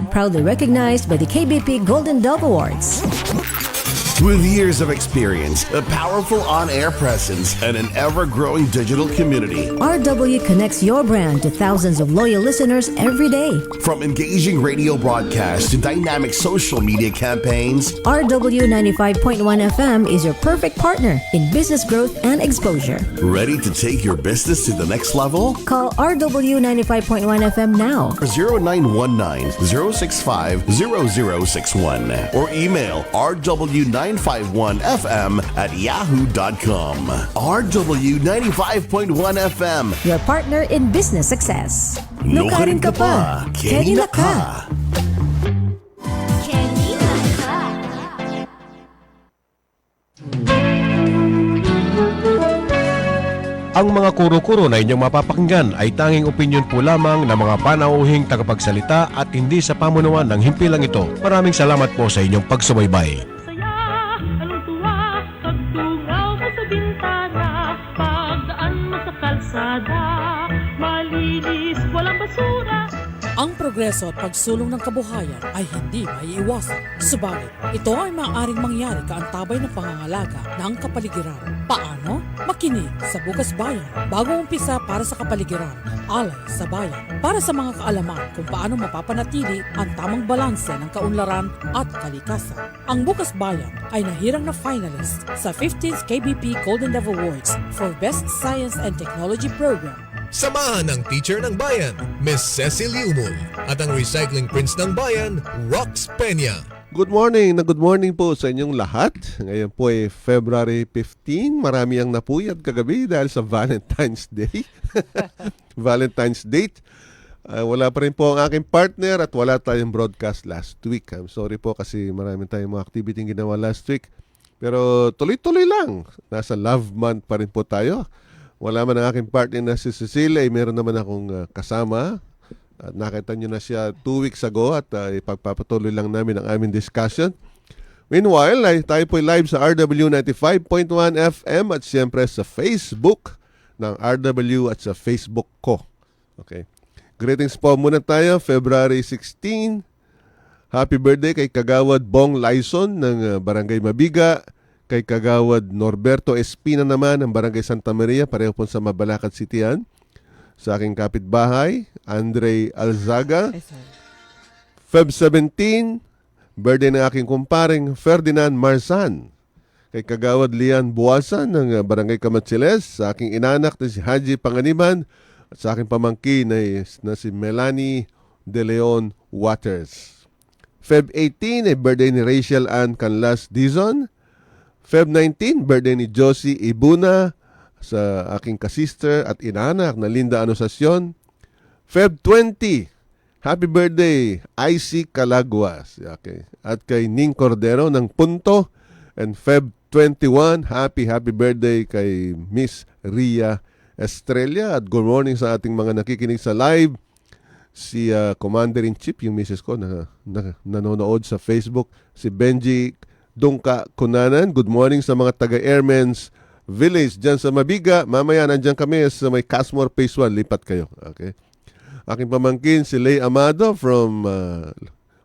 and proudly recognized by the KBP Golden Dove Awards. With years of experience, a powerful on-air presence, and an ever-growing digital community, RW connects your brand to thousands of loyal listeners every day. From engaging radio broadcasts to dynamic social media campaigns, RW 95.1 FM is your perfect partner in business growth and exposure. ready to take your business to the next level? Call RW 95.1 FM now. 0919-065-0061 or email rw951fm@yahoo.com. RW 95.1 FM. Your partner in business success. Nukarin ka pa, Kenny na ka. Ang mga kuro-kuro na inyong mapapakinggan ay tanging opinyon po lamang ng mga panauhing tagapagsalita at hindi sa pamunuan ng himpilang ito. Maraming salamat po sa inyong pagsubaybay. Saya, kaluluwa, pagtungaw mo sa bintana, pagdaan mo sa kalsada, malinis, walang basura. Ang progreso at pagsulong ng kabuhayan ay hindi maiiwasan. Subalit, ito ay maaaring mangyari kaantabay ng pangangalaga ng kapaligiran. Paano? Makinig sa Bukas Bayan. Bagong umpisa para sa kapaligiran, alay sa bayan. Para sa mga kaalaman kung paano mapapanatili ang tamang balanse ng kaunlaran at kalikasan. Ang Bukas Bayan ay nahirang na finalist sa 15th KBP Golden Dove Awards for Best Science and Technology Program. Samahan ng teacher ng bayan, Miss Cecil Umul, at ang recycling prince ng bayan, Rox Peña. Good morning po sa inyong lahat. Ngayon po ay February 15. Marami ang napuyat kagabi dahil sa Valentine's Day. Valentine's date. Wala pa rin po ang aking partner at wala tayong broadcast last week. I'm sorry po kasi marami tayong mga activity ginawa last week. Pero tuloy-tuloy lang. Nasa love month pa rin po tayo. Wala man ang aking partner na si Cecilia, meron naman akong kasama. At nakita nyo na siya 2 weeks ago at ipagpapatuloy lang namin ang aming discussion. Meanwhile, tayo po live sa RW 95.1 FM at siyempre sa Facebook ng RW at sa Facebook ko. Okay. Greetings po muna tayo, February 16. Happy birthday kay Kagawad Bong Laison ng Barangay Mabiga. Kay Kagawad Norberto Espina naman ng Barangay Santa Maria, pareho po sa Mabalacat City yan. Sa aking kapitbahay, Andre Alzaga. Feb 17, birthday ng aking kumparing Ferdinand Marsan. Kay Kagawad Lian Buwasan ng Barangay Camatchiles. Sa aking inanak na si Haji Panganiban. At sa aking pamangkin na si Melanie De Leon Waters. Feb 18, birthday ni Rachel Ann Canlas Dizon. Feb 19, birthday ni Josie Ibuna sa aking kasister at inanak na Linda Anusacion. Feb 20, happy birthday IC Calaguas. Okay. At kay Ning Cordero ng Punto. And Feb 21, happy birthday kay Miss Ria Estrella. At good morning sa ating mga nakikinig sa live. Si Commander-in-Chief, yung misis ko na nanonood sa Facebook. Si Benji Dungka Kunanan, good morning sa mga taga-Airmen's Village dyan sa Mabiga. Mamaya nandyan kami sa may Casmore Phase 1. Lipat kayo. Okay. Aking pamangkin si Lay Amado from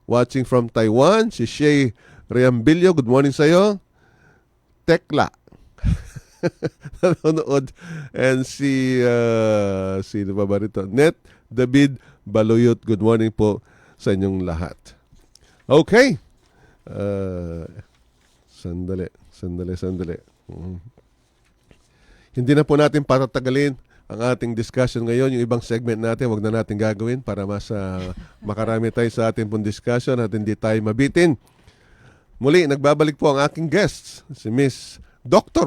watching from Taiwan. Si Shay Riambilio, good morning sa'yo. Tekla nanonood. And sino ba rito? Net David Baluyot, good morning po sa inyong lahat. Okay. Sandali. Hindi na po natin patatagalin ang ating discussion ngayon. Yung ibang segment natin, wag na natin gagawin para mas makarami tayo sa ating pong discussion at hindi tayo mabitin. Muli, nagbabalik po ang aking guests, si Miss Dr.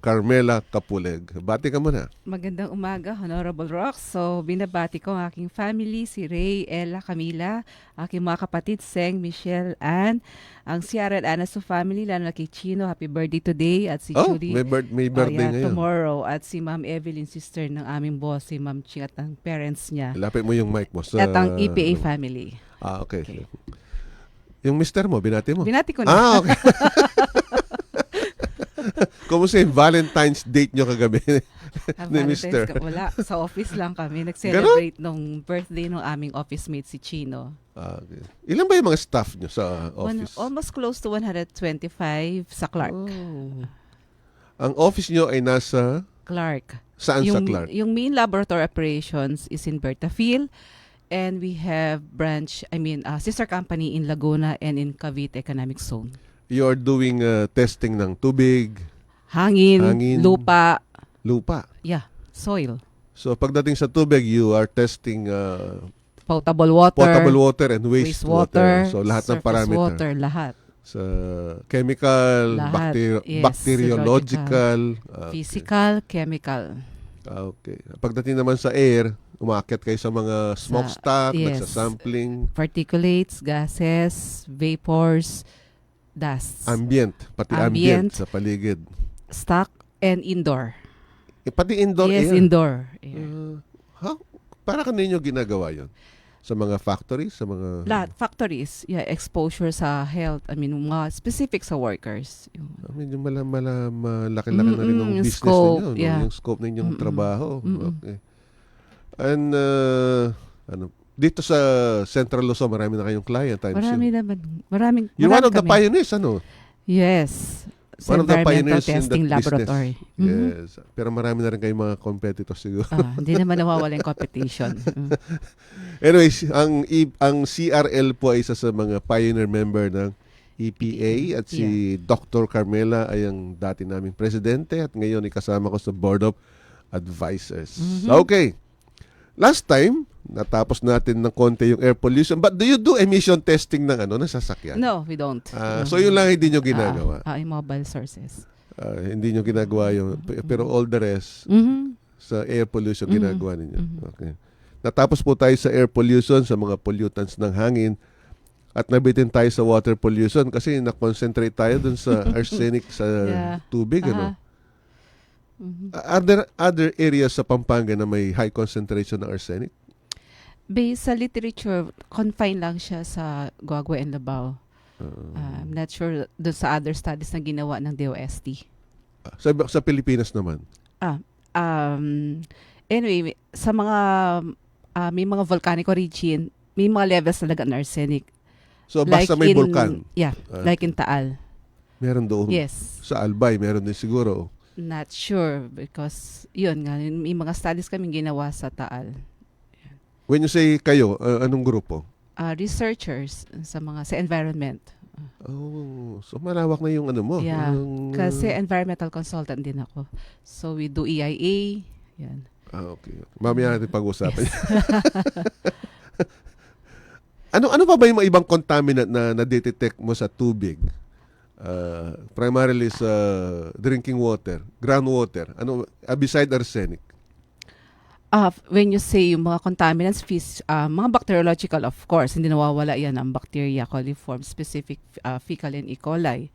Carmela Capuleg. Bati ka muna. Magandang umaga, Honorable Rox. So, binabati ko ang aking family, si Ray, Ella, Camila, aking mga kapatid, Seng, Michelle, Ann, ang Ciara at Ana family, lalo na kay Chino, happy birthday today, at si Judy. May birthday ngayon. Tomorrow, at si Ma'am Evelyn, sister ng aming boss, si Ma'am Ching at ang parents niya. Lapit mo yung mic mo. At ang EPA family. Okay. Yung mister mo, binati mo? Binati ko na. Okay. Kumusta yung Valentine's date nyo kagabi? Ni Mr. Wala. Sa office lang kami. Nag-celebrate nung birthday ng aming office mate si Chino. Okay. Ilan ba yung mga staff nyo sa office? Almost close to 125 sa Clark. Oh. Ang office nyo ay nasa... Clark. Saan sa Clark? Yung main laboratory operations is in Bertafil. And we have sister company in Laguna and in Cavite Economic Zone. You're doing testing ng tubig, Hangin, lupa. Yeah, soil. So pagdating sa tubig, you are testing Potable water and wastewater. So lahat ng surface parameter. water, lahat. Sa chemical, Lahat, bacteriological, physical, chemical. Okay. Pagdating naman sa air, umaakyat kayo sa mga smokestack, nagsasampling. Particulates, gases, vapors, dust. Pati ambient sa paligid. Stock and indoor. Pati indoor Yes, air. indoor air. Para kanino ginagawa yon? Sa mga factories? Sa mga... Lahat, factories, exposure sa health, mga specific sa workers. Medyo malaki-laki na rin yung business scope, ninyo, yeah. yung scope ninyong trabaho. Okay. And dito sa Central Luzon, marami na kayong client. Marami naman. Maraming You're one of the kami. pioneers, Yes. Sa One of the environmental pioneers in testing that laboratory. business. Yes. Pero marami na rin kayong mga competitors siguro. Hindi naman nawawala yung competition. Anyways, ang CRL po ay isa sa mga pioneer member ng EPA at si Dr. Carmela ay ang dati naming presidente at ngayon ay kasama ko sa Board of Advisors. Okay. Last time, natapos natin ng konti yung air pollution. But do you do emission testing ng sasakyan? No, we don't. So yun lang hindi nyo ginagawa. Yung mobile sources. Hindi nyo ginagawa yung... Pero all the rest, sa air pollution ginagawa ninyo. Okay. Natapos po tayo sa air pollution, sa mga pollutants ng hangin. At nabitin tayo sa water pollution kasi na-concentrate tayo dun sa arsenic sa tubig. Are there other areas sa Pampanga na may high concentration ng arsenic? Based sa literature, confined lang siya sa Guagua and Labao. I'm not sure doon sa other studies na ginawa ng DOST. Sa Pilipinas naman? Anyway, sa mga may mga volcanic origin, may mga levels talaga ng arsenic. So basta like may vulkan? Yeah, like in Taal. Meron doon? Yes. Sa Albay, meron din siguro? Not sure because yun nga, may mga studies kaming ginawa sa Taal. When you say kayo, anong grupo? Researchers sa environment. So malawak na yung mo. Yeah, kasi environmental consultant din ako. So we do EIA. Yan. Okay. Mamaya natin pag-usapan. Yes. Ano pa ba yung mga ibang contaminant na na-detect mo sa tubig? Primarily sa drinking water, groundwater. Beside arsenic? When you say yung mga contaminants, mga bacteriological, of course, hindi nawawala yan ang bacteria, coliform, specific fecal and E. coli.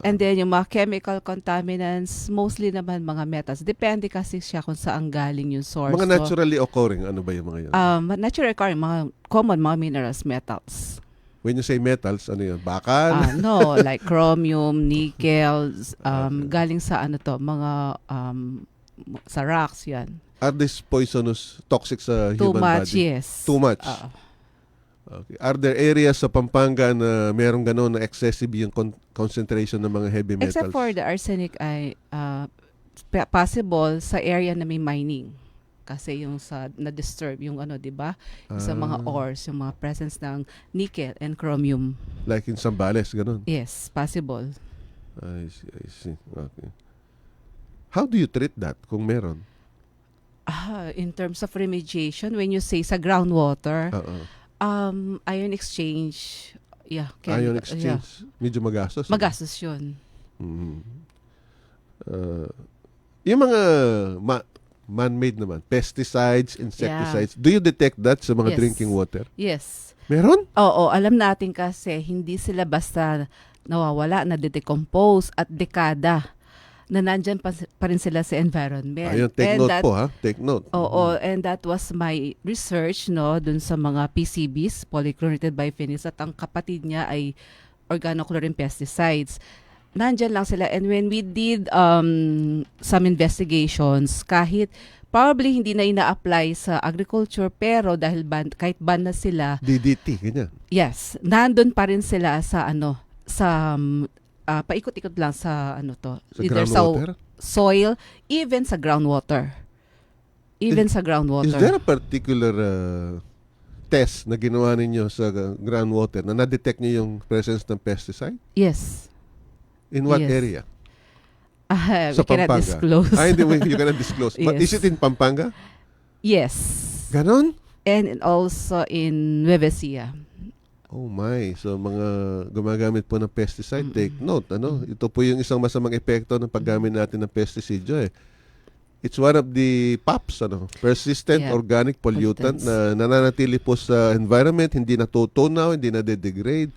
And then yung mga chemical contaminants, mostly naman mga metals. Depende kasi siya kung saan galing yung source. Mga naturally occurring, ano ba yung mga yun? Naturally occurring, mga common, mga minerals, metals. When you say metals, ano yun? Bakal? No, like chromium, nickel, galing sa mga sa rocks yan. Are these poisonous, toxic sa Too human much, body? yes. Too much? Okay. Are there areas sa Pampanga na merong gano'n na excessive yung concentration ng mga heavy metals? Except for the arsenic ay possible sa area na may mining. Kasi yung na-disturb yung di ba? Yung sa mga ores, yung mga presence ng nickel and chromium. Like in Zambales, gano'n? Yes, possible. I see. Okay. How do you treat that kung meron? In terms of remediation, when you say sa groundwater, ion exchange, ion exchange, medyo magastos. Magastos yun. Yung mga man-made naman, pesticides, insecticides, do you detect that sa mga drinking water? Yes. Meron? Oo, alam natin kasi hindi sila basta nawawala, na-decompose at dekada na nandyan pa rin sila sa environment. Ayun, take note po ha. Take note. Oo, and that was my research dun sa mga PCBs, polychlorinated biphenyls, at ang kapatid niya ay organochlorine pesticides. nandyan lang sila. And when we did some investigations, kahit probably hindi na ina-apply sa agriculture, pero dahil kahit ban na sila, DDT, ganyan. yes, nandun pa rin sila sa sa paikot-ikot lang sa Sa either groundwater? soil, even sa groundwater. Is there a particular test na ginawa ninyo sa groundwater na na-detect niyo yung presence ng pesticide? Yes. In what Yes. area? We cannot disclose. Hindi, you cannot disclose. But Yes. is it in Pampanga? Yes. Ganon? And also in Nueva Ecija. Oh my. So mga gumagamit po ng pesticide, take note. Ito po yung isang masamang epekto ng paggamit natin ng pesticide. It's one of the POPs, persistent Yeah. organic pollutant na nananatili po sa environment, hindi natutunaw, hindi na-degrade.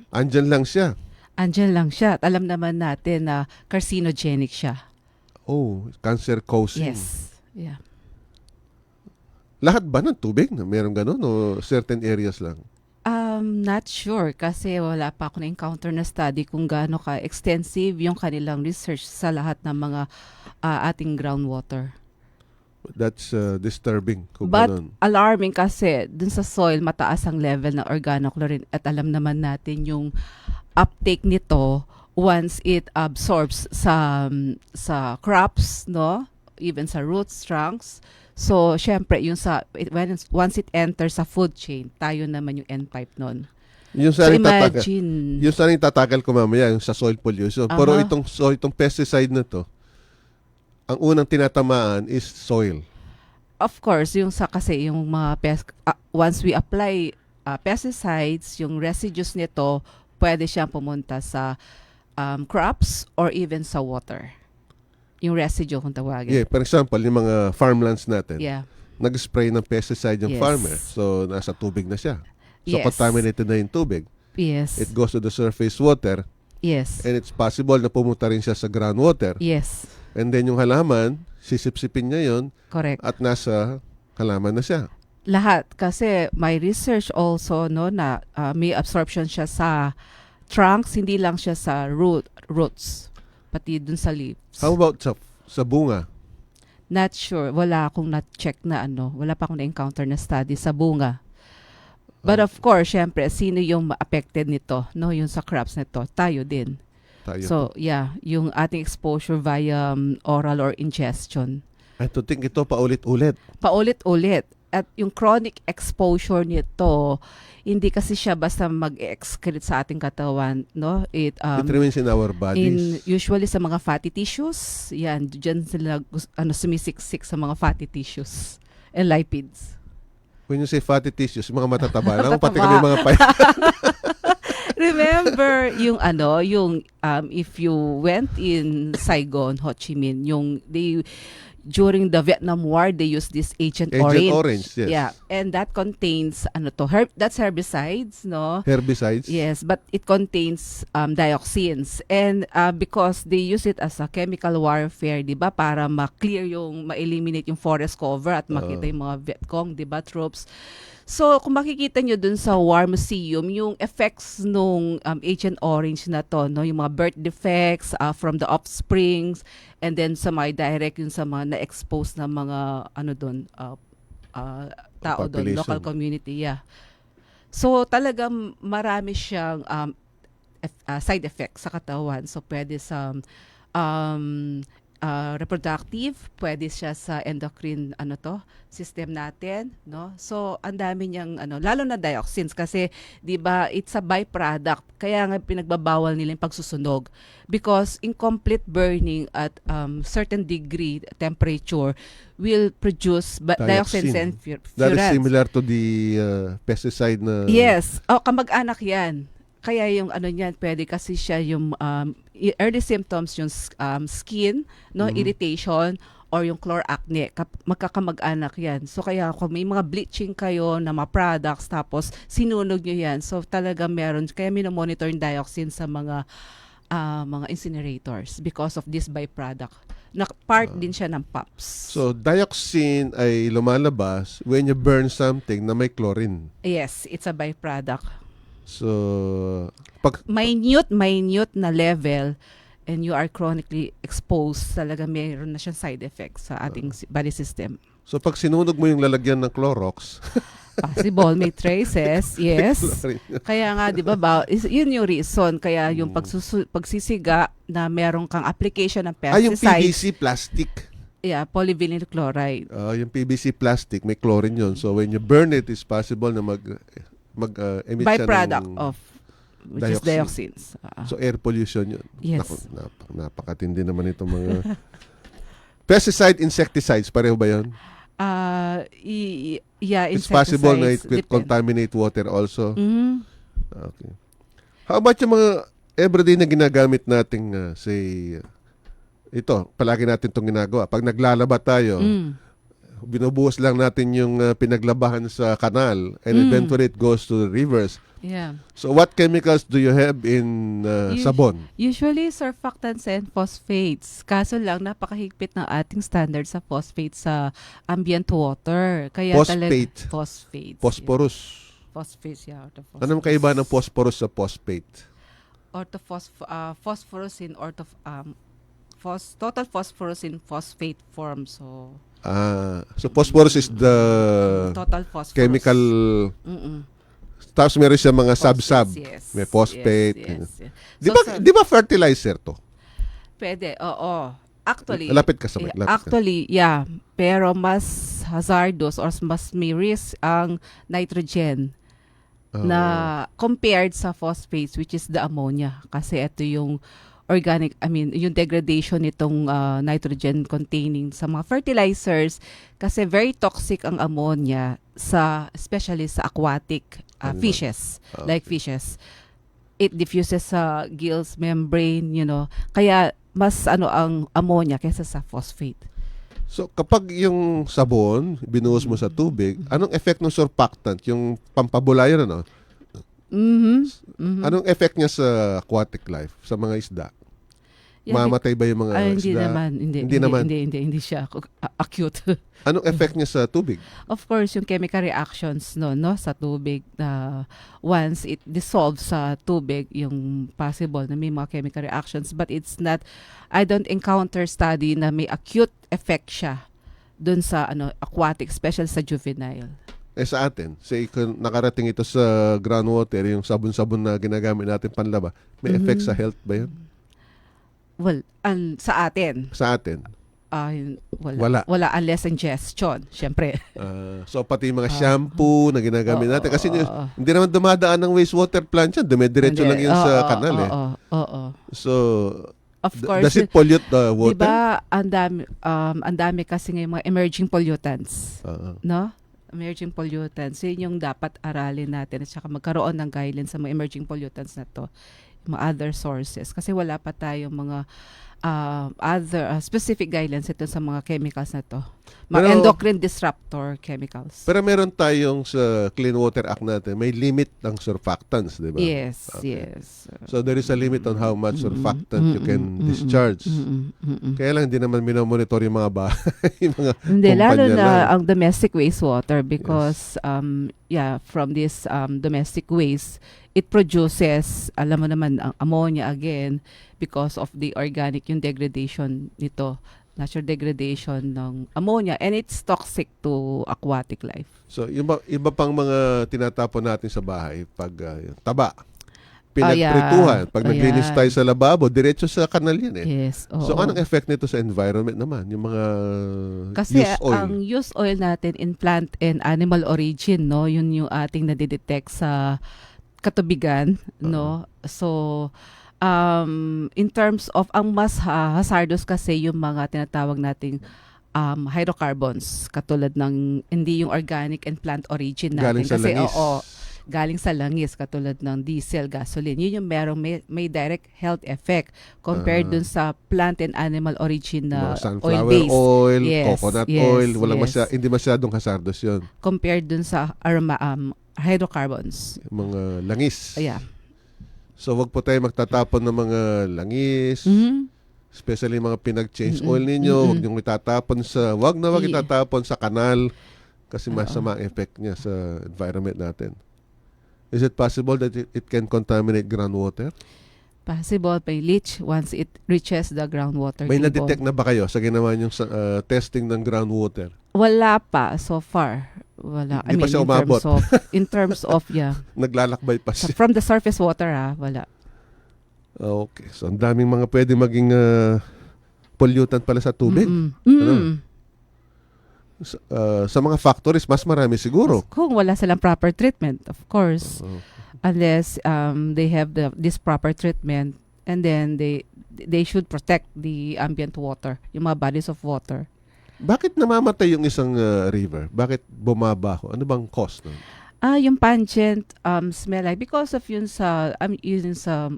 Andyan lang siya. Andyan lang siya. At alam naman natin na carcinogenic siya. Oh, cancer-causing. Yes. Yeah. Lahat ba ng tubig na meron ganon o certain areas lang? Not sure kasi wala pa ako na-encounter na study kung gaano ka-extensive yung kanilang research sa lahat ng mga ating groundwater. That's disturbing kung But ganon. alarming kasi dun sa soil mataas ang level ng organochlorine at alam naman natin yung uptake nito once it absorbs sa crops, no? Even sa roots, trunks. So, syempre, once it enters sa food chain, tayo naman yung end pipe nun. Yung So, sa imagine. yung sana tatagal ko mamaya, yung sa soil pollution. Pero itong pesticide na to, ang unang tinatamaan is soil. Of course, kasi yung mga once we apply pesticides, yung residues nito, pwede siyang pumunta sa crops or even sa water. Yung residue kung tawagin. Yeah, for example, yung mga farmlands natin, Yeah. nag-spray ng pesticide yung Yes. farmer. So, nasa tubig na siya. So, Yes. contaminated na yung tubig. Yes. It goes to the surface water Yes. and it's possible na pumunta rin siya sa groundwater. Yes. And then yung halaman, sisipsipin niya yon Correct. at nasa halaman na siya. Lahat. Kasi my research also, no, na may absorption siya sa trunks, hindi lang siya sa roots. Pati dun sa leaves. How about sa bunga? Not sure. Wala akong na-check na wala pa akong na-encounter na study sa bunga. But of course, syempre, sino yung affected nito, no? Yung sa crops nito, tayo din. Tayo. So, yeah, yung ating exposure via oral or ingestion. I to think ito paulit-ulit. Paulit-ulit. At yung chronic exposure nito, hindi kasi siya basta mag-excrete sa ating katawan, no? It remains in our bodies. Usually sa mga fatty tissues, yan, dyan sila sumisiksik sa mga fatty tissues and lipids. When you say fatty tissues, mga matataba lang. Matataba. Pati kami mga Remember yung if you went in Saigon, Ho Chi Minh, during the Vietnam War, they used this Agent Orange. Yes. Yeah, and that contains that's herbicides, no? Herbicides. Yes, but it contains dioxins, and because they use it as a chemical warfare, 'di ba, para ma-eliminate yung forest cover at makita yung mga Vietcong, 'di ba, troops. So, kung makikita nyo dun sa War Museum, yung effects nung Agent Orange na to, no? Yung mga birth defects from the offsprings, and then sa mga direct yung sa mga na-expose na mga tao doon, local community, yeah. So, talagang marami siyang side effects sa katawan. So, pwede sa reproductive, pwede siya sa endocrine system natin, no? So ang dami niyang lalo na dioxins kasi 'di ba it's a byproduct, kaya nga pinagbabawal nila yung pagsusunog because incomplete burning at certain degree temperature will produce dioxins and furans. That is similar to the pesticide na Yes, kamag-anak 'yan. Kaya yung niyan, pwede kasi siya yung early symptoms, yung skin, no, irritation, or yung chloracne. Magkakamag-anak yan. So kaya kung may mga bleaching kayo na mga products, tapos sinunog nyo yan, so talaga meron. Kaya minomonitor yung dioxin sa mga incinerators because of this byproduct. Na part din siya ng POPs. So, dioxin ay lumalabas when you burn something na may chlorine. Yes, it's a byproduct. So, pag minute na level and you are chronically exposed, talaga mayroon na siyang side effects sa ating body system. So pag sinunog mo yung lalagyan ng Clorox, Possible, may traces, yes. Kaya nga, di ba, yun yung reason. Kaya yung pagsisiga na meron kang application ng yung pesticide. PVC plastic. Yeah, polyvinyl chloride. Yung PVC plastic, may chlorine yun. So when you burn it, it's possible na emit siya Byproduct ng of, which is dioxins. So air pollution yun. Yes. Naku, napakatindi naman itong mga pesticide, insecticides, pareho ba yun? Yeah, It's possible na it insecticides, will contaminate water also. Mhm. Okay. How about yung mga everyday na ginagamit nating say ito, palagi natin itong ginagawa. Pag naglalaba tayo, binubuhos lang natin yung pinaglabahan sa kanal and eventually it goes to the rivers. Yeah. So what chemicals do you have in sabon? Usually, surfactants and phosphates. Kaso lang, napakahigpit ng ating standard sa phosphates sa ambient water. Kaya Phosphate. Phosphates. Phosphorus. Yeah. Phosphates, yeah. Anong kaiba ng phosphorus sa phosphate? Phosphorus in total phosphorus in phosphate form. So Phosphorus is the total phosphorus. chemical. Tapos meron siya mga sub-sub. Yes. May phosphate. Yes. Di ba fertilizer to? Pwede, oo. Actually, Lapit ka sa mic. yeah. Pero mas hazardous or mas may risk ang nitrogen na compared sa phosphates, which is the ammonia. Kasi ito yung yung degradation nitong nitrogen containing sa mga fertilizers, kasi very toxic ang ammonia especially sa aquatic fishes, like fishes. It diffuses sa gills membrane, kaya mas ang ammonia kaysa sa phosphate. So kapag yung sabon binuhos mo sa tubig, anong effect ng surfactant, yung pampabulayan Anong effect niya sa aquatic life, sa mga isda? Mamatay ba yung mga hindi isda? naman. Hindi siya acute. Anong effect niya sa tubig? Of course, yung chemical reactions no sa tubig, once it dissolves sa tubig, yung possible na may mga chemical reactions, but it's not, I don't encounter study na may acute effect siya dun sa aquatic, special sa juvenile. Sa atin, say kung nakarating ito sa groundwater, yung sabon-sabon na ginagamit natin panlaba, may effect sa health ba yun? Well, sa atin. Sa atin? Wala unless ingestion, syempre. So pati yung mga shampoo na ginagamit natin, kasi hindi naman dumadaan ng wastewater plant yan, dumidiretso lang yun sa kanal So, of course, does it pollute the water? Diba, ang dami kasi ngayon mga emerging pollutants. No? Emerging pollutants. Yun yung dapat aralin natin at saka magkaroon ng guidelines sa mga emerging pollutants na to, mga other sources. Kasi wala pa tayong mga other specific guidelines ito sa mga chemicals na to. Mga endocrine disruptor chemicals. Pero meron tayong sa Clean Water Act natin, may limit ng surfactants, di ba? Yes, yes. So there is a limit on how much surfactant you can discharge. Kaya lang hindi naman minomonitor yung mga mga hindi, lalo na lang. ang domestic wastewater because from this domestic waste, it produces, alam mo naman, ang ammonia again because of the organic, yung degradation nito, natural degradation ng ammonia, and it's toxic to aquatic life. So, iba pang mga tinatapon natin sa bahay, pag taba, pinagprituhan, pag naglinis tayo sa lababo, diretso sa kanal yan Yes. So, anong effect nito sa environment naman? Yung mga kasi used oil? ang used oil natin in plant and animal origin, no, yun yung ating nadidetect sa katubigan, no? So, in terms of ang mas hazardous kasi yung mga tinatawag nating hydrocarbons, katulad ng hindi yung organic and plant origin natin. Galing sa kasi langis. Galing sa langis, katulad ng diesel, gasoline. Yun yung may direct health effect compared dun sa plant and animal origin na sunflower oil, coconut oil, hindi masyadong hazardous yun. Compared dun sa hydrocarbons. Mga langis. Yeah. So, wag po tayo magtatapon ng mga langis. Especially mga pinag-change oil ninyo. Wag niyong itatapon wag itatapon sa kanal kasi masama effect niya sa environment natin. Is it possible that it can contaminate groundwater? Possible by leach once it reaches the groundwater May table. na-detect na ba kayo sa ginawa yung testing ng groundwater? Wala pa so far. Wala. Hindi pa siya umabot. In terms of yeah. Naglalakbay pa So siya. from the surface water wala. Okay. So, ang daming mga pwede maging pollutant pala sa tubig. Ano? Sa mga factories, mas marami siguro. Kung wala silang proper treatment, of course. Unless they have this proper treatment, and then they should protect the ambient water, yung mga bodies of water. Bakit namamatay yung isang river? Bakit bumabaho? Ano bang cause nun? Yung pungent smell like because of yun sa using sa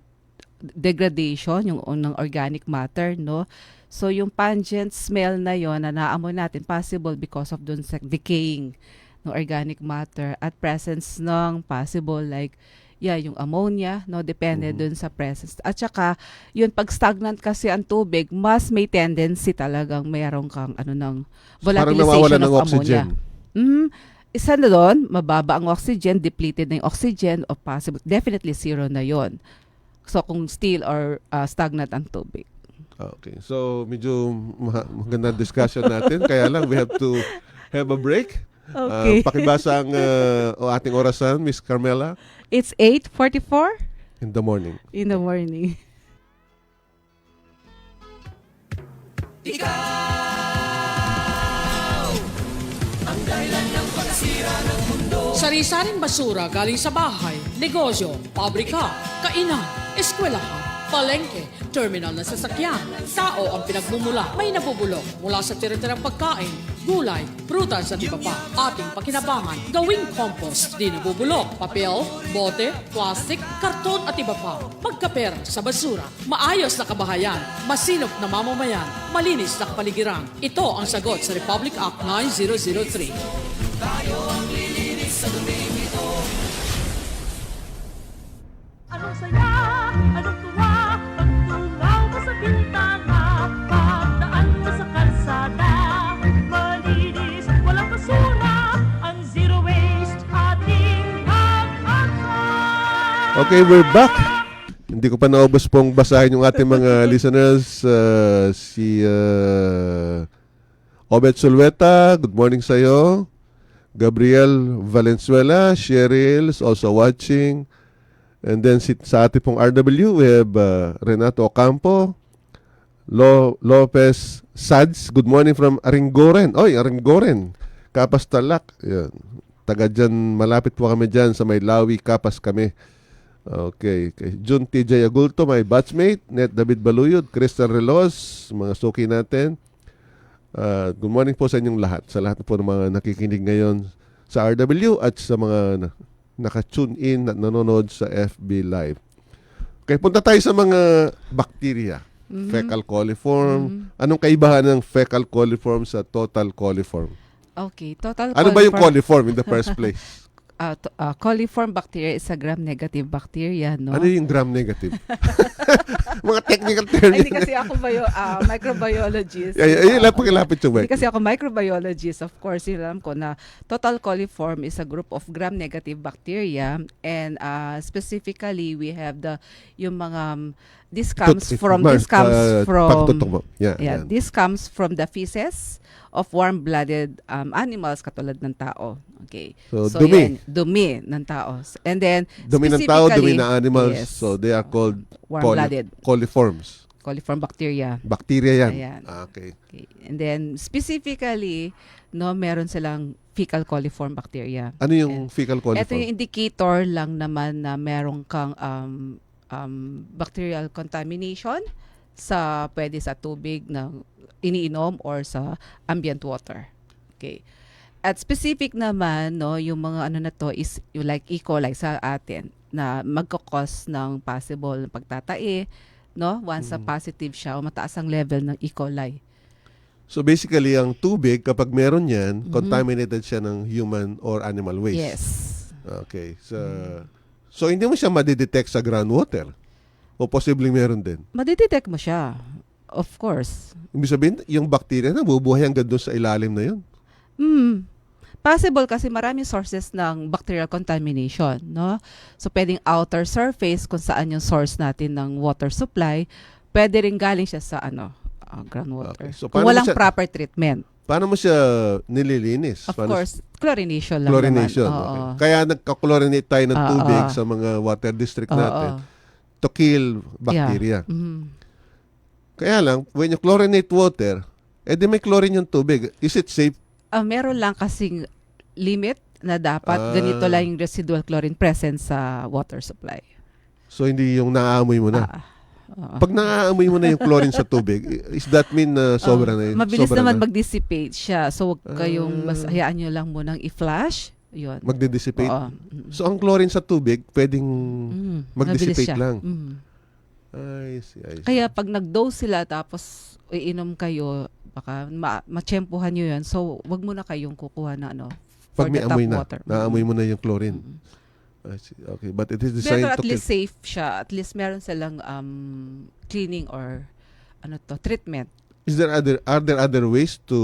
degradation yung ng organic matter, no? So yung pungent smell na yon na naamoy natin possible because of dun sa decaying ng organic matter at presence ng possible like yung ammonia, no, depende dun sa presence. At saka yun pag stagnant kasi ang tubig, mas may tendency talagang mayroong kang ng Parang volatilization nawawala of ng oxygen. ammonia. Isa na doon, mababa ang oxygen, depleted na yung oxygen, o possible, definitely zero na yon. So kung still or stagnant ang tubig. Okay. So, medyo magandang discussion natin. Kaya lang, we have to have a break. Okay. Pakibasa ang ating orasan, Miss Carmela. It's 8:44 In the morning. in the morning. Sari-saring basura galing sa bahay, negosyo, pabrika, kainan, eskwelahan, palengke, terminal na sasakyan. Tao ang pinagmumula, may nabubulok mula sa tira-tirang pagkain, gulay, prutas at iba pa. Ating pakinabangan, gawing compost, di nabubulok, papel, bote, plastic, karton at iba pa. Magkapera sa basura, maayos na kabahayan, masinop na mamamayan, malinis na kapaligiran. Ito ang sagot sa Republic Act 9003. Anong saya, anong tuwa, pagtungaw mo sa bintana, pagdaan mo sa kalsada, malinis, walang basura, ang zero waste ating pag-asa. Okay, we're back. Hindi ko pa naubos pong basahin yung ating mga listeners. Si Obed Sulweta, good morning sa'yo. Gabriel Valenzuela, Cheryl is also watching. And then sa ating pong RW, we have Renato Ocampo, Lopez Sads, good morning from Aringoren. Oy, Aringoren, Kapas Talak. Yan. Taga dyan, malapit po kami dyan sa may Lawi, Kapas kami. Okay. Jun TJ Agulto, my batchmate. Net David Baluyod, Crystal Relos, mga suki natin. Good morning po sa inyong lahat. Sa lahat po ng mga nakikinig ngayon sa RW at sa mga naka-tune in at nanonood sa FB Live. Okay, punta tayo sa mga bacteria. Fecal coliform. Anong kaibahan ng fecal coliform sa total coliform? Okay, total Ano ba yung coliform in the first place? coliform bacteria is a gram-negative bacteria, no? Ano yung gram-negative? Mga technical term Hindi yun. kasi ako microbiologist. Lapit yung Hindi mic. kasi ako microbiologist. Of course, alam ko na total coliform is a group of gram-negative bacteria, and specifically we have yung mga this comes from Pagtutok mo. Yan. this comes from the feces of warm-blooded animals katulad ng tao. Okay. So dumi. Yan, dumi ng tao. And then Dumi ng tao, dumi specifically, ng animals. yes, So they are called warm-blooded coliforms. coliform bacteria. Bacteria yan. Ayan. Okay. Okay. And then specifically, no, meron silang fecal coliform bacteria. Ano yung fecal coliform? Ito yung indicator lang naman na meron kang bacterial contamination pwede sa tubig na iniinom or sa ambient water. Okay. At specific naman, no, yung mga na to is yung like E. coli sa atin na magkakos ng possible pagtatae, no, once sa positive siya o mataas ang level ng E. coli. So basically, ang tubig, kapag meron yan, contaminated siya ng human or animal waste. Yes. Okay. So hindi mo siya madidetect sa groundwater? O posibleng meron din? Madidetect mo siya. Of course. Ibig sabihin, yung bacteria na bubuhay hanggang doon sa ilalim na yun. Possible kasi maraming sources ng bacterial contamination, no? So, pwedeng outer surface kung saan yung source natin ng water supply. Pwede rin galing siya sa groundwater. Okay. So, Kung paano mo walang siya- proper treatment. Paano mo siya nililinis? Of Paano- course, chlorination lang Chlorination. naman. Okay. Oo. Kaya nagka-chlorinate tayo ng Oo. tubig sa mga water district Oo. natin to kill bacteria. Yeah. Mhm. Kaya lang, when you chlorinate water, di may chlorine yung tubig. Is it safe? Meron lang kasing limit na dapat ganito lang yung residual chlorine present sa water supply. So, hindi yung naaamoy mo na. Oo. Pag naaamoy mo na yung chlorine sa tubig, is that mean na sobra na yun? Mabilis Sobra naman na? mag-dissipate siya. So, wag kayong, hayaan nyo lang munang i-flash. Yun. Magdi-dissipate? Oo. So, ang chlorine sa tubig, pwedeng Mabilis mag-dissipate siya. lang? Mhm. I see. Kaya pag nag-dose sila tapos iinom kayo, baka matsyempohan nyo yun. So, wag muna kayong kukuha na for Pag may the tap amoy na, water. naamoy mo na yung chlorine. I see. Okay, but it is designed Pero at to least kill. safe siya. At least meron silang cleaning or treatment. Are there other ways to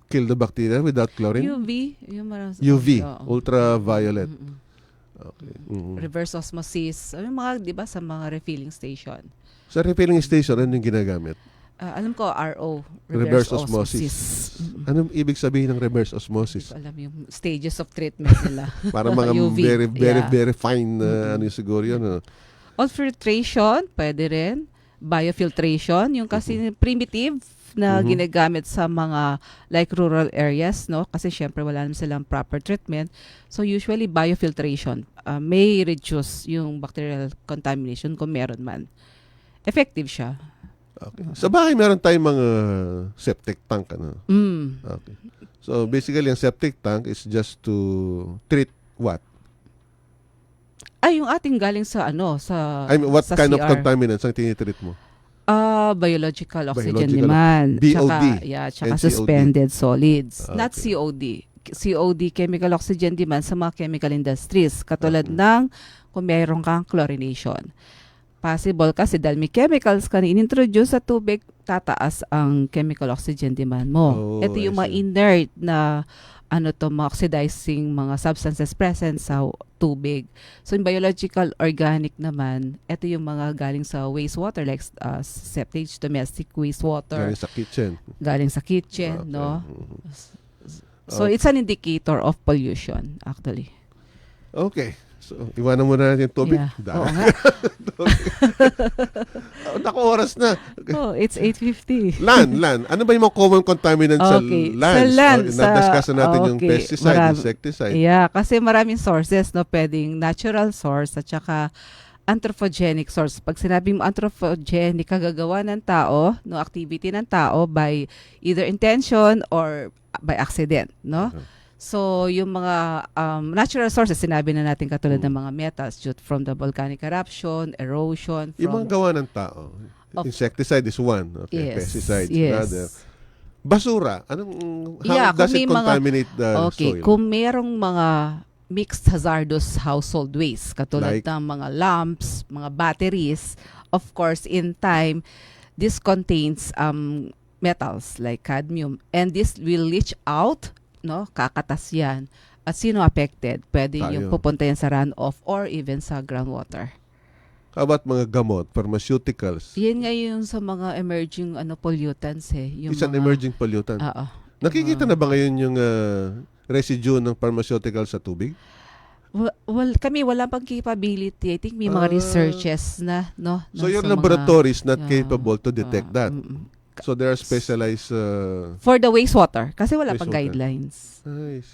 kill the bacteria without chlorine? UV. Yung meron UV, Oo. ultraviolet. Mm-mm. Okay. Mhm. Reverse osmosis. Yung mga, di ba, sa mga refilling station. Sa refilling station, ano yung ginagamit? Alam ko, RO. Reverse osmosis. Anong ibig sabihin ng reverse Hindi osmosis? ko alam yung stages of treatment nila. Para mga UV. very Yeah. fine ano yung siguro yun. Ano? Ultrafiltration, pwede rin. Biofiltration, yung kasi primitive na ginagamit sa mga like rural areas, no? Kasi syempre wala naman silang proper treatment. So usually biofiltration may reduce yung bacterial contamination kung meron man. Effective siya. Okay. Sa bahay meron tayong mga septic tank. Ano? Okay. So basically, ang septic tank is just to treat what? Yung ating galing sa sa I mean, what sa kind of CR. contaminants ang tinitreat mo? Biological oxygen Biological. naman. BOD. Tsaka and COD. suspended solids. Okay. Not COD. COD, chemical oxygen demand sa mga chemical industries. Katulad ng kung mayroon kang chlorination. Possible kasi dahil may chemicals ka na in-introduce sa tubig, tataas ang chemical oxygen demand mo. Oh, Ito yung I mga see. inert na mga oxidizing mga substances present sa tubig. So, yung biological organic naman, ito yung mga galing sa wastewater like septage, domestic wastewater, Galing sa kitchen. galing sa kitchen, Okay. no? Mhm. So, it's an indicator of pollution, actually. Okay. So, iwanan muna natin yung tubig. Yeah. Dahil- Oo nga. Naku, oras na. Oh, it's 8:50. Land. Ano ba yung mga common contaminants Okay. sa land? Sa land, Na-discuss na natin yung okay, pesticide, marami. insecticide. Yeah, kasi maraming sources, no? Pwedeng natural source at saka anthropogenic source. Pag sinabing anthropogenic, kagagawa ng tao, no, activity ng tao by either intention or by accident, no? So, yung mga natural sources, sinabi na natin katulad ng mga metals due from the volcanic eruption, erosion, Yung mga from... gawa ng tao. Of- Insecticide is one. Okay. Yes, Pesticide is yes. another. Basura. How Yeah, does kung it may mga- contaminate the Okay, soil? kung merong mga mixed hazardous household waste, katulad Like? ng mga lamps, mga batteries, of course, in time, this contains metals like cadmium. And this will leach out, no? Kakatas yan. At sino affected? Pwede yung Tayo. pupunta yan sa runoff or even sa groundwater. How about mga gamot, pharmaceuticals? Yan nga yung sa mga emerging pollutants Yung It's an mga- emerging pollutant. Oo. Nakikita na ba ngayon yung residue ng pharmaceutical sa tubig? Well, kami wala pang capability. I think may mga researches na, no? So na your sa mga- laboratory is not Yeah. capable to detect that. So there are specialized... For the wastewater. Kasi wala pang Wastewater. guidelines.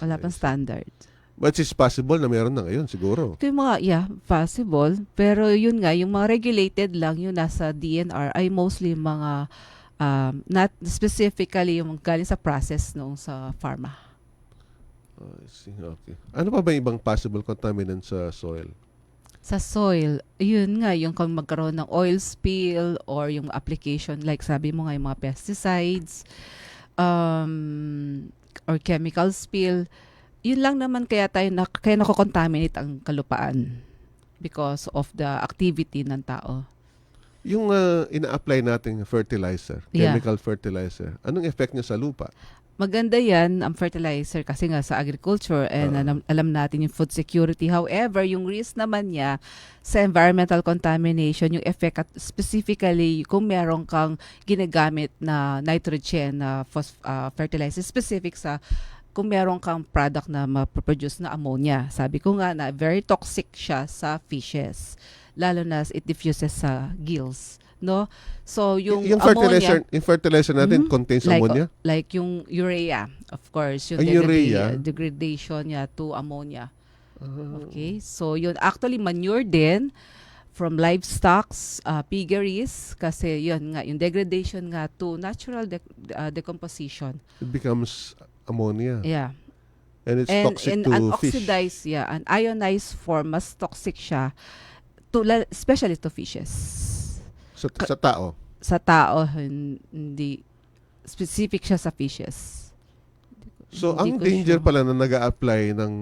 Wala pang standard. But it's possible na meron na ngayon, siguro. Ito yung mga, possible. Pero yun nga, yung mga regulated lang, yung nasa DNR, ay mostly mga, not specifically yung galing sa process nung sa pharma. I see. Okay. Ano pa ba yung ibang possible contaminant sa soil? Sa soil, yun nga, yung kung magkaroon ng oil spill or yung application, like sabi mo nga, yung mga pesticides, or chemical spill, yun lang naman kaya kaya nakokontaminate ang kalupaan because of the activity ng tao. Yung ina-apply nating fertilizer, Yeah. chemical fertilizer, anong effect niya sa lupa? maganda yan ang fertilizer kasi nga sa agriculture and alam natin yung food security. However, yung risk naman niya sa environmental contamination, yung effect at specifically kung meron kang ginagamit na nitrogen na fertilizer specific sa kung meron kang product na ma-produce na ammonia. Sabi ko nga na very toxic siya sa fishes, lalo na it diffuses sa gills. No? So yung fertilizer, ammonia, yung fertilizer natin contains ammonia. like yung urea, of course, yung Urea? degradation niya to ammonia. Okay? So yun actually manure din from livestock, piggeries kasi yun nga yung degradation nga to natural decomposition. It becomes ammonia. Yeah. And it's And toxic in to an fish. oxidized, an ionized form, mas toxic siya especially to fishes. Sa tao. Sa tao, hindi specific siya sa fishes. So, Hindi ang ko danger sure. pala na nag-a-apply ng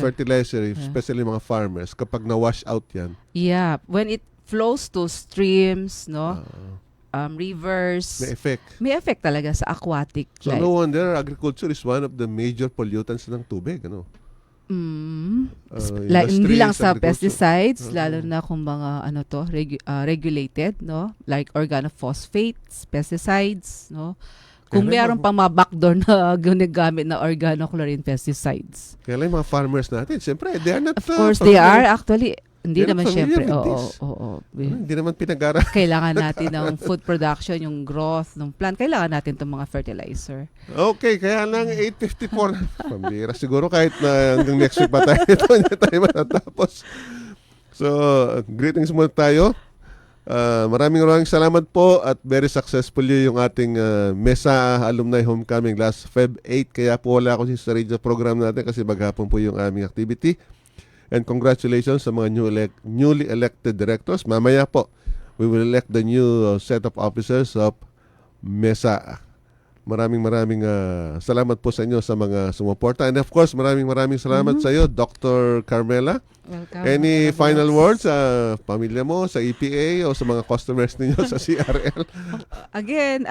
fertilizer, especially mga farmers, kapag na-wash out yan. Yeah, when it flows to streams, no, rivers, May effect. may effect talaga sa aquatic So, life. no wonder agriculture is one of the major pollutants ng tubig. Ano? Hindi lang sa agriculture. pesticides, lalo na kung mga regulated, no, like organophosphates, pesticides, no. Kung meron pang mga backdoor na ginagamit na organochlorine pesticides. Kaya lang yung mga farmers natin, siyempre, they are not Of course, they familiar. are actually, hindi They're not naman familiar syempre, with oo, this. oo. Hindi naman pinag-aral. Kailangan natin ng food production, yung growth ng plant. Kailangan natin itong mga fertilizer. Okay, kaya lang 8:54. Pambira. Siguro kahit na hanggang next week pa tayo, ito hindi tayo matatapos. So, greetings muna tayo. Maraming salamat po at very successful yung ating MESA Alumni Homecoming last Feb 8. Kaya po wala ako sa radio program natin kasi maghapon po yung aming activity. And congratulations sa mga newly elected directors. Mamaya po, we will elect the new set of officers of MESA. Maraming salamat po sa inyo sa mga sumuporta. And of course, maraming salamat sa iyo, Dr. Carmela. Welcome. Any final words sa pamilya mo, sa EPA o sa mga customers ninyo sa CRL? Again,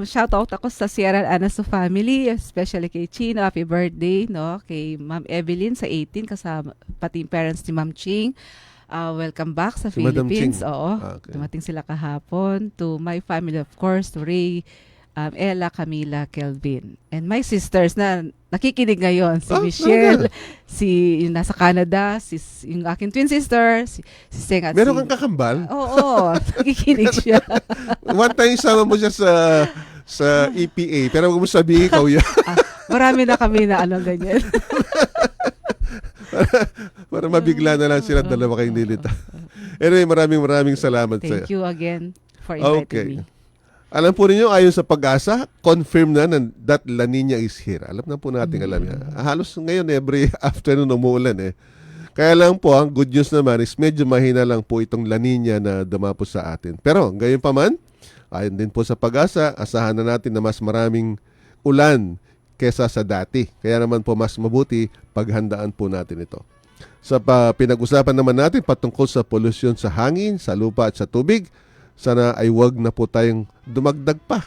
shout out ako sa Sierra Anaso family, especially kay Chino, happy birthday, no? Kay Ma'am Evelyn sa 18 kasama pati yung parents ni Ma'am Ching. Welcome back sa Si Madam Philippines. Ching. Oo. Okay. Dumating sila kahapon. To my family, of course, to Ray, Ella, Camila, Kelvin. And my sisters na nakikinig ngayon. Si Michelle, si yung nasa Canada, yung aking twin sister, si Seng at Meron kang kakambal? Oo, nakikinig siya. One time sama mo siya sa EPA, pero huwag mo sabihin ikaw yan. Marami na kami na ganyan. Para mabigla na lang sila dalawa kayong nilita. Anyway, maraming salamat sa Thank you again for inviting me. Alam po ninyo, ayon sa Pag-asa, confirm na that La Nina is here. Alam na po natin, alam yan. Halos ngayon, every afternoon umuulan eh. Kaya lang po, ang good news naman is medyo mahina lang po itong La Nina na dumapo sa atin. Pero, gayon pa man, ayon din po sa Pag-asa, asahan na natin na mas maraming ulan kesa sa dati. Kaya naman po mas mabuti paghandaan po natin ito. Sa pinag-usapan naman natin patungkol sa polusyon sa hangin, sa lupa at sa tubig, sana ay wag na po tayong dumagdag pa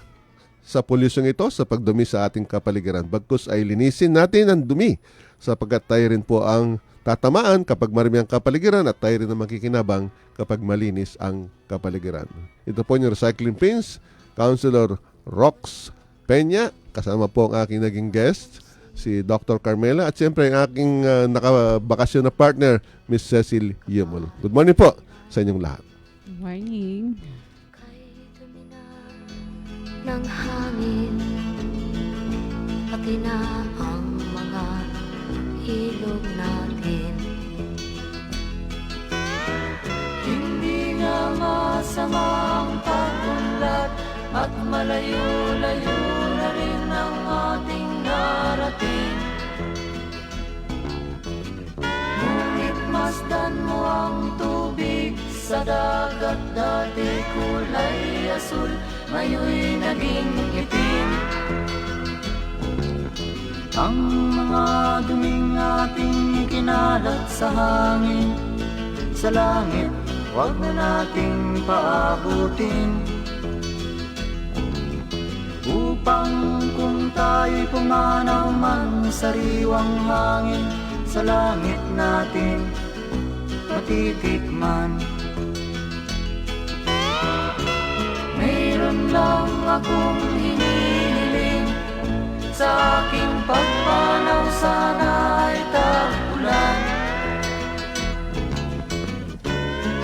sa polusyon ito sa pagdumi sa ating kapaligiran. Bagkus ay linisin natin ang dumi sapagkat tayo rin po ang tatamaan kapag marami ang kapaligiran at tayo rin ang makikinabang kapag malinis ang kapaligiran. Ito po yung Recycling Prince, Councilor Rox Peña, kasama po ang aking naging guest, si Dr. Carmela, at siyempre ang aking nakabakasyon na partner, Miss Cecil Yumol. Good morning po sa inyong lahat. Good morning. Ng hangin, pati na ang mga ilog natin. Hindi nga masamang pag-unlad at malayo-layo na rin ang ating narating. Ngunit masdan mo ang tubig sa dagat, dati kulay asul, ngayon'y naging itim. Ang mga duming ating kinalat sa hangin, sa langit, huwag na nating paabutin. upang kung tayo'y pumanaw man sariwang hangin sa langit natin matitikman. Mayroon lang akong hinihiling, sa aking pagpanaw sana ay tag-ulan.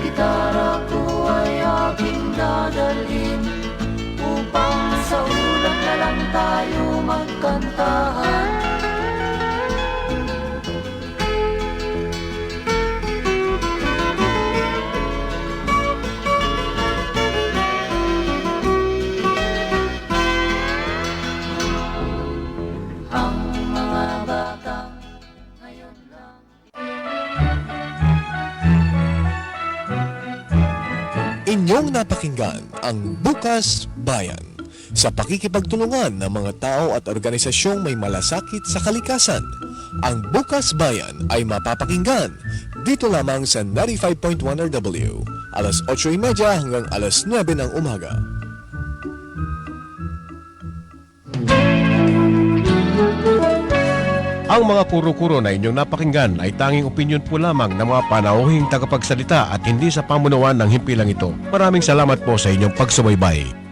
Gitara ko ay aking dadalhin, upang sa ulan na lang tayo magkantahan. Ang mga bata ngayon lang. Inyong napakinggan ang Bukas Bayan sa pakikipagtulungan ng mga tao at organisasyong may malasakit sa kalikasan. Ang Bukas Bayan ay mapapakinggan dito lamang sa 95.1 RW, alas 8:30 hanggang alas 9 ng umaga. Ang mga kuro-kuro na inyong napakinggan ay tanging opinyon po lamang ng mga panauhing tagapagsalita at hindi sa pamunuan ng himpilang ito. Maraming salamat po sa inyong pagsubaybay.